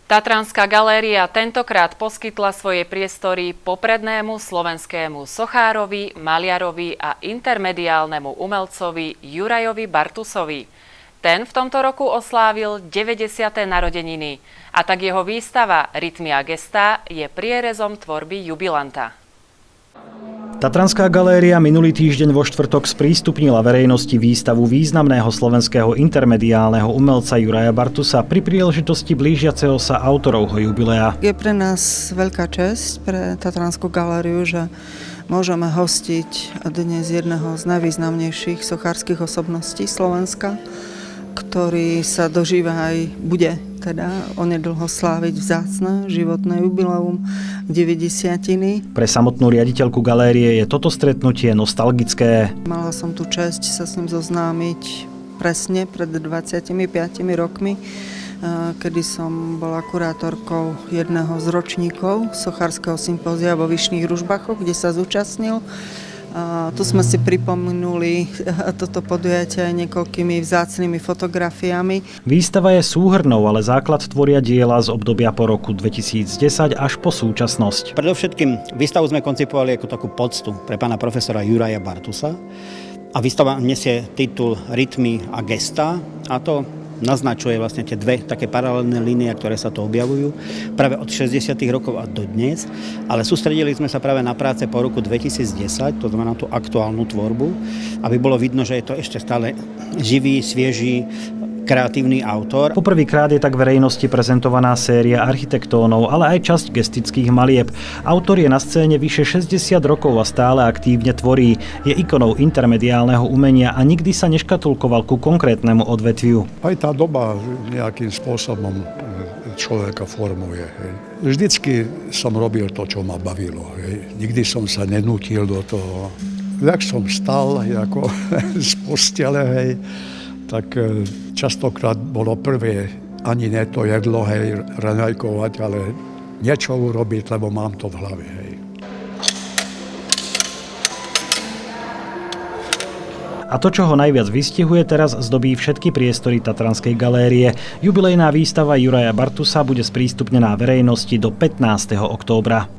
Tatranská galéria tentokrát poskytla svoje priestory poprednému slovenskému sochárovi, maliarovi a intermediálnemu umelcovi Jurajovi Bartusovi. Ten v tomto roku oslávil 90. narodeniny a tak jeho výstava Rytmy a gestá je prierezom tvorby jubilanta. Tatranská galéria minulý týždeň vo štvrtok sprístupnila verejnosti výstavu významného slovenského intermediálneho umelca Juraja Bartusa pri príležitosti blížiaceho sa autorovho jubilea. Je pre nás veľká česť pre Tatranskú galériu, že môžeme hostiť dnes jedného z najvýznamnejších sochárskych osobností Slovenska, ktorý sa dožíva aj bude onedlho sláviť vzácne životné jubileum 90. Pre samotnú riaditeľku galérie je toto stretnutie nostalgické. Mala som tu česť sa s ním zoznámiť presne pred 25 rokmi, kedy som bola kurátorkou jedného z ročníkov sochárskeho sympózia vo Vyšných Ružbachoch, kde sa zúčastnil. Tu sme si pripomenuli toto podujatie aj niekoľkými vzácnymi fotografiami. Výstava je súhrnou, ale základ tvoria diela z obdobia po roku 2010 až po súčasnosť. Predovšetkým výstavu sme koncipovali ako takú poctu pre pána profesora Juraja Bartusa. A výstava nesie titul Rytmy a gestá, a to naznačuje vlastne tie dve také paralelné línie, ktoré sa tu objavujú práve od 60. rokov a do dnes, ale sústredili sme sa práve na práce po roku 2010, to znamená tú aktuálnu tvorbu, aby bolo vidno, že je to ešte stále živý, svieži, kreatívny autor. Poprvýkrát je tak verejnosti prezentovaná séria architektónov, ale aj časť gestických malieb. Autor je na scéne vyše 60 rokov a stále aktívne tvorí. Je ikonou intermediálneho umenia a nikdy sa neškatulkoval ku konkrétnemu odvetviu. Aj tá doba nejakým spôsobom človeka formuje. Hej. Vždycky som robil to, čo ma bavilo. Hej. Nikdy som sa nenútil do toho. Jak som stal ako z postele, hej, tak častokrát bolo prvé ani ne to jedlo, hej, raňajkovať, ale niečo urobiť, lebo mám to v hlave, hej. A to, čo ho najviac vystihuje, teraz zdobí všetky priestory Tatranskej galérie. Jubilejná výstava Juraja Bartusa bude sprístupnená verejnosti do 15. októbra.